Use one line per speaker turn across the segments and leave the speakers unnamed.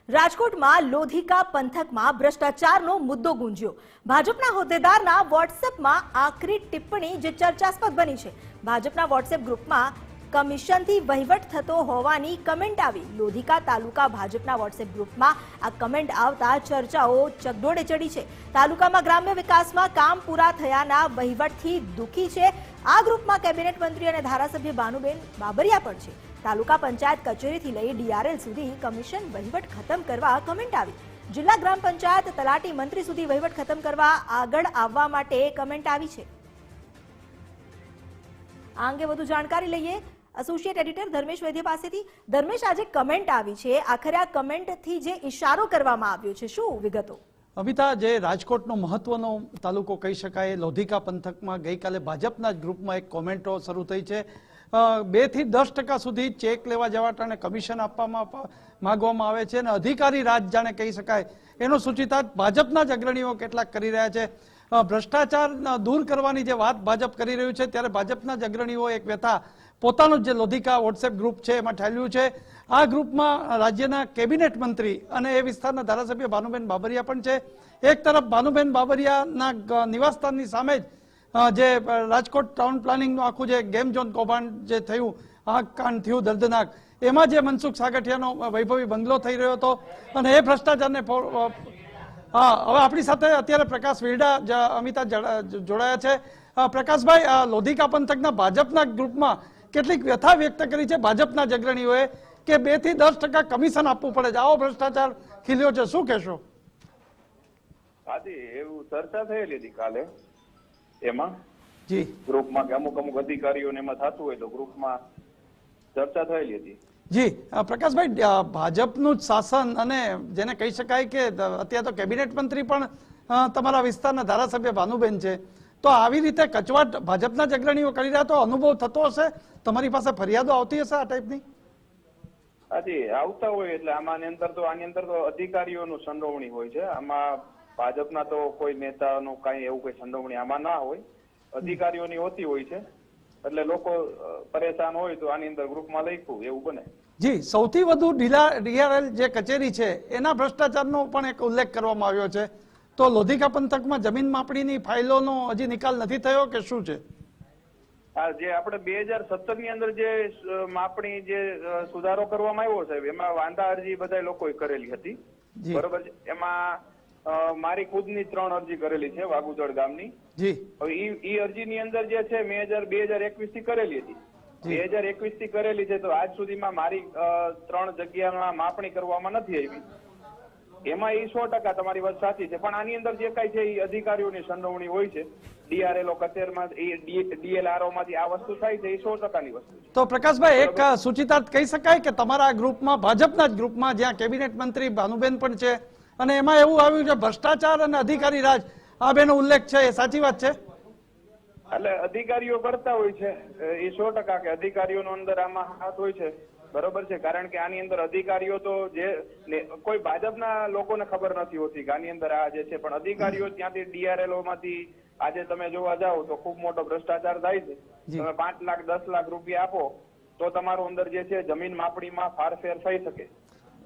રાજકોટમાં લોધિકા પંથકમાં ભ્રષ્ટાચારનો મુદ્દો ગુંજ્યો। ભાજપના હોદ્દેદારના વોટ્સએપમાં આકરી ટિપ્પણી જે ચર્ચાસ્પદ બની છે। ભાજપના વોટ્સએપ ગ્રુપમાં કમિશનથી વહીવટ થતો હોવાની કમેન્ટ આવી। લોધિકા તાલુકા ભાજપના વોટ્સએપ ગ્રુપમાં આ કમેન્ટ આવતા ચર્ચાઓ ચકડોળે ચડી છે। તાલુકામાં ગ્રામ્ય વિકાસમાં કામ પૂરા થયાના વહીવટથી દુઃખી છે। આ ગ્રુપમાં કેબિનેટ મંત્રી અને ધારાસભ્ય ભાનુબેન બાબરિયા પણ છે। તાલુકા પંચાયત કચેરીથી લઈ ડીઆરએલ સુધી કમિશન વહીવટ ખતમ કરવા કમેન્ટ આવી। જિલ્લા ગ્રામ પંચાયત તલાટી મંત્રી સુધી વહીવટ ખતમ કરવા આગળ આવવા માટે કમેન્ટ આવી છે। આ અંગે વધુ જાણકારી લઈએ એસોસિએટ એડિટર ધર્મેશ વૈદ્ય પાસેથી। ધર્મેશ, આજે કમેન્ટ આવી છે, આખરે આ કમેન્ટથી જે ઇશારો કરવામાં આવ્યો છે, શું વિગતો?
અમિતા, જે રાજકોટનો મહત્વનો તાલુકો કહી શકાય, લોધિકા પંથકમાં ગઈકાલે ભાજપના જ ગ્રુપમાં એક કોમેન્ટો શરૂ થઈ છે। 2 થી 10% સુધી ચેક લેવા જવા ટાણે કમિશન આપવામાં માંગવામાં આવે છે અને અધિકારી રાજ જાણે કહી શકાય એનો સૂચિતાર્થ ભાજપના જ અગ્રણીઓ કેટલાક કરી રહ્યા છે। ભ્રષ્ટાચાર દૂર કરવાની જે વાત ભાજપ કરી રહ્યું છે, ત્યારે ભાજપના જ અગ્રણીઓ એક વ્યથા પોતાનું જે લોધિકા વોટ્સએપ ગ્રુપ છે એમાં ઠાલ્યું છે। આ ગ્રુપમાં રાજ્યના કેબિનેટ મંત્રી અને એ વિસ્તારના ધારાસભ્ય ભાનુબેન બાબરિયા પણ છે। એક તરફ ભાનુબેન બાબરિયાના નિવાસસ્થાનની સામે જ જે રાજકોટ ટાઉન પ્લાનિંગનું આખું જે ગેમ ઝોન કૌભાંડ જે થયું, આ કાંડ થયું દર્દનાક, એમાં જે મનસુખ સાગઠિયાનો વૈભવી બંગલો થઈ રહ્યો હતો અને એ ભ્રષ્ટાચારને હવે આપણી સાથે અત્યારે પ્રકાશ વીરડા અમિતા જોડાયા છે। પ્રકાશભાઈ, લોધિકા પંથકના ભાજપના ગ્રુપમાં કેટલીક વ્યથા વ્યક્ત કરી છે ભાજપના જ અગ્રણીઓએ કે 2 થી 10% કમિશન આપવું પડે છે, આવો ભ્રષ્ટાચાર ખીલ્યો છે, શું કહેશો?
આજી એવું ચર્ચા થયેલી હતી કાલે એમાં
જી
ગ્રુપમાં કે અમુક અધિકારીઓને એમાં થતું હોય તો ગ્રુપમાં ચર્ચા થયેલી હતી।
જી પ્રકાશભાઈ, ભાજપનું જ શાસન અને જેને કહી શકાય કે અત્યારે તો કેબિનેટ મંત્રી પણ તમારા વિસ્તારના ધારાસભ્ય ભાનુબેન છે, તો આવી રીતે કચવાટ ભાજપના જ અગ્રણીઓ કરી રહ્યા તો અનુભવ થતો હશે, તમારી પાસે ફરિયાદો આવતી હશે આ ટાઈપની?
હાજી, આવતા હોય એટલે આની અંદર તો અધિકારીઓનું સંડોવણી હોય છે। આમાં ભાજપના તો કોઈ નેતાનું કઈ એવું કોઈ સંડોવણી આમાં ના હોય, અધિકારીઓની હોતી હોય છે। એટલે લોકો પરેશાન હોય તો આની અંદર ગ્રુપમાં લખ્યું એવું બને।
જી, સૌથી વધુ ડીઆરએલ જે કચેરી છે એના ભ્રષ્ટાચારનો પણ એક ઉલ્લેખ કરવામાં આવ્યો છે, તો લોધિકા પંથકમાં જમીન માપણીની ફાઇલોનો હજી નિકાલ નથી થયો કે શું છે?
હા, જે આપણે 2017 ની અંદર જે માપણી જે સુધારો કરવામાં આવ્યો સાહેબ, એમાં વાંધા અરજી બધા લોકોએ કરેલી હતી, બરોબર છે? એમાં મારી ખુદની 3 અરજી કરેલી છે વાઘુચડ ગામની।
જી,
હવે ઈ અરજીની અંદર જે છે મેં 2021 થી કરેલી હતી, 2021 થી કરેલી છે, તો આજ સુધીમાં મારી 3 જગ્યામાં માપણી કરવામાં નથી આવી। એમાં એ 100% તમારી વાત સાચી છે, પણ આની અંદર જે કઈ છે એ અધિકારીઓની સંડોવણી હોય છે। ડીઆરએલઓ કચેરીમાં ડીએલઆરઓ માંથી આ વસ્તુ થાય છે, એ 100%ની વસ્તુ છે।
તો પ્રકાશભાઈ, એક સૂચિતાર્થ કહી શકાય કે તમારા ગ્રુપમાં, ભાજપના જ ગ્રુપમાં, જ્યાં કેબિનેટ મંત્રી ભાનુબેન પણ છે અને એમાં એવું આવ્યું છે ભ્રષ્ટાચાર અને અધિકારી રાજ, આ બેનો ઉલ્લેખ છે, એ સાચી વાત છે?
એટલે અધિકારીઓ કરતા હોય છે એ 100% કે અધિકારીઓનો અંદર આમાં હાથ હોય છે, બરોબર છે? કારણ કે આની અંદર અધિકારીઓ તો જે કોઈ ભાજપના લોકોને ખબર નથી હોતી કે આની અંદર આ જે છે, પણ અધિકારીઓ ત્યાંથી ડીઆરએલઓ માંથી આજે તમે જોવા જાઓ તો ખૂબ મોટો ભ્રષ્ટાચાર થાય છે। તમે 5 લાખ 10 લાખ રૂપિયા આપો તો તમારું અંદર જે છે જમીન માપણીમાં ફારફેર થઈ શકે।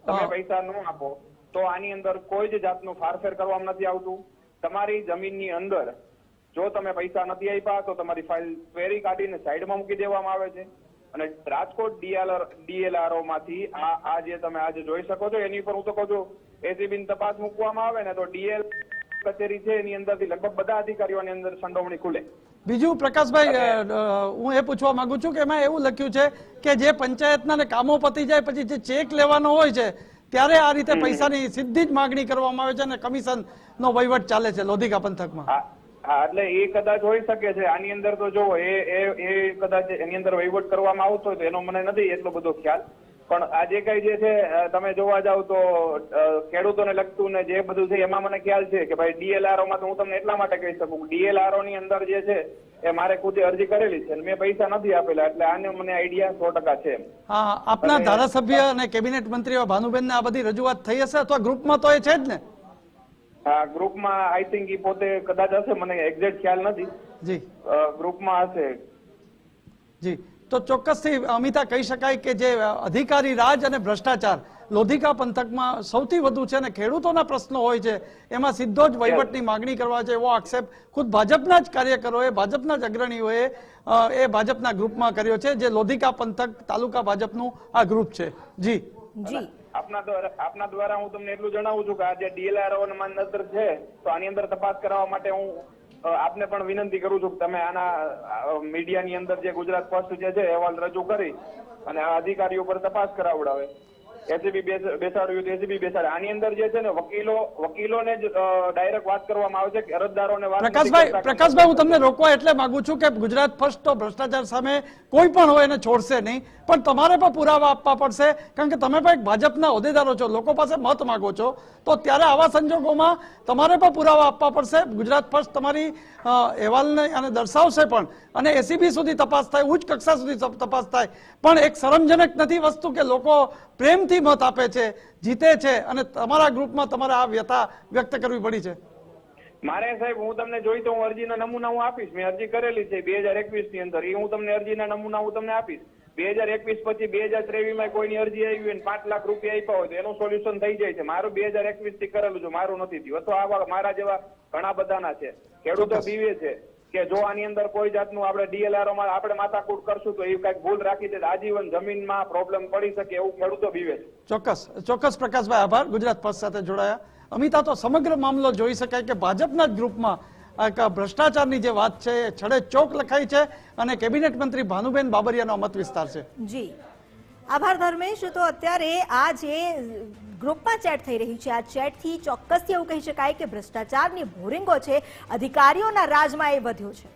તમે પૈસા ન આપો તો આની અંદર કોઈ જ જાતનું ફારફેર કરવામાં નથી આવતું। તમારી જમીનની અંદર જો તમે પૈસા નથી આપ્યા તો તમારી ફાઇલ ક્વેરી કાઢીને સાઈડમાં મૂકી દેવામાં આવે છે અને રાજકોટ ડીએલઆરઓ માંથી આ જે તમે આજે જોઈ શકો છો એની ઉપર હું તો કહું છું એસીબી ની તપાસ મૂકવામાં આવે ને તો ડીએલ કચેરી છે એની અંદરથી લગભગ બધા અધિકારીઓની અંદર સંડોવણી ખુલે।
બીજું પ્રકાશભાઈ, હું એ પૂછવા માંગુ છું કે એમાં એવું લખ્યું છે કે જે પંચાયતના કામો પતી જાય પછી જે ચેક લેવાનો હોય છે ત્યારે આ રીતે પૈસાની સીધી જ માગણી કરવામાં આવે છે અને કમિશન નો વહીવટ ચાલે છે લોધિકા પંથકમાં।
હા, એટલે એ કદાચ હોઈ શકે છે। આની અંદર તો જોવો એ કદાચ એની અંદર વહીવટ કરવામાં આવતો હોય તો એનો મને નથી એટલો બધો ખ્યાલ, પણ આ જે કઈ જે છે તમે જોવા જાવ તો ખેડૂતોને લગતું ને જે બધું છે એમાં મને ખ્યાલ છે કે ભાઈ ડીએલઆરઓ માં તો હું તમને એટલા માટે કહી શકું ડીએલઆરઓ ની અંદર જે છે એ મારે ખુદે અરજી કરેલી છે, મેં પૈસા નથી આપેલા, એટલે આને મને આઈડિયા 100% છે।
હા, આપના ધારાસભ્ય અને કેબિનેટ મંત્રી ભાનુબેન આ બધી રજૂઆત થઈ હશે અથવા ગ્રુપમાં તો એ છે જ ને?
હા, ગ્રુપમાં આઈ થિંક ઈ પોતે કદાચ હશે, મને એક્ઝેક્ટ ખ્યાલ નથી।
જી,
ગ્રુપમાં હશે।
જી, તો ચોક્કસથી અમિતા કહી શકાય કે જે અધિકારી રાજ અને ભ્રષ્ટાચાર લોધિકા પંથકમાં સૌથી વધુ છે અને ખેડૂતોના પ્રશ્નો હોય છે એમાં સીધો જ વહીવટની માગણી કરવા છે એવો આક્ષેપ ખુદ ભાજપના જ કાર્યકરોએ, ભાજપના જ અગ્રણીઓએ એ ભાજપના ગ્રુપમાં કર્યો છે, જે લોધિકા પંથક તાલુકા ભાજપનું આ ગ્રુપ છે. જી
જી
આપના દ્વારા હું તમને એટલું જણાવું છું કે આ જે ડીએલઆરઓ નજર છે તો આની અંદર તપાસ કરાવવા માટે હું આપને પણ વિનંતી કરું છું કે તમે આના મીડિયાની અંદર જે ગુજરાત ફર્સ્ટ જે છે અહેવાલ રજૂ કરી અને આ અધિકારીઓ પર તપાસ કરાવડાવે. એસીબી બેસાડ્યું તો એસીબી બેસાડે. આની અંદર જે છે ને વકીલોને જ ડાયરેક્ટ વાત કરવામાં આવે છે કે અરજદારોને વાત.
પ્રકાશભાઈ હું તમને રોકવા એટલે માંગુ છું કે ગુજરાત ફર્સ્ટ તો ભ્રષ્ટાચાર સામે કોઈ પણ હોય એને છોડશે નહીં, પણ તમારે પણ પુરાવા આપવા પડશે, કારણ કે તમે પણ એક ભાજપના હોદ્દેદારો છો, લોકો પાસે મત માંગો છો, તો ત્યારે આવા સંજોગોમાં તમારે પણ પુરાવા આપવા પડશે. ગુજરાત ફર્સ્ટ તમારી અહેવાલને અને દર્શાવશે પણ, અને એસીબી સુધી તપાસ થાય, ઉચ્ચ કક્ષા સુધી તપાસ થાય, પણ એક શરમજનક નથી વસ્તુ કે લોકો પ્રેમથી મત આપે છે, જીતે છે, અને તમારા ગ્રુપમાં તમારે આ વ્યથા વ્યક્ત કરવી પડી છે.
મારે સાહેબ હું તમને જોઈ તો હું અરજીના નમૂના હું આપીશ. મેં અરજી કરેલી છે 2021 ની અંદર, એ હું તમને અરજીના નમૂના હું તમને આપીશ. 2021 પછી 2023 માં કોઈની અરજી આવી હોય 5 લાખ રૂપિયા આપ્યા હોય તો એનું સોલ્યુશન થઈ જાય છે. મારું 2021 થી કરેલું છે, મારું નથી થયું. અથવા આવા મારા જેવા ઘણા બધાના છે. ખેડૂતો બીવે છે કે જો આની અંદર કોઈ જાતનું આપણે ડીએલઆરઓ માં આપણે માથાકૂટ કરશું તો એ કઈક ભૂલ રાખી દે આજીવન જમીનમાં પ્રોબ્લેમ પડી શકે એવું ખેડૂતો બીવે છે.
ચોક્કસ પ્રકાશભાઈ, આભાર ગુજરાત ફર્સ્ટ સાથે જોડાયા. અમિતા, તો સમગ્ર મામલો જોઈ શકાય કે ભાજપના જ ગ્રુપમાં ભ્રષ્ટાચારની જે વાત છે એ છડે ચોક લખાઈ છે અને કેબિનેટ મંત્રી ભાનુબેન બાબરિયાનો મત વિસ્તાર છે.
જી આભાર ધર્મેશ. તો અત્યારે આ જે ગ્રુપમાં ચેટ થઈ રહી છે, આ ચેટથી ચોક્કસથી એવું કહી શકાય કે ભ્રષ્ટાચારની બોરિંગો છે, અધિકારીઓના રાજમાં એ વધ્યો છે.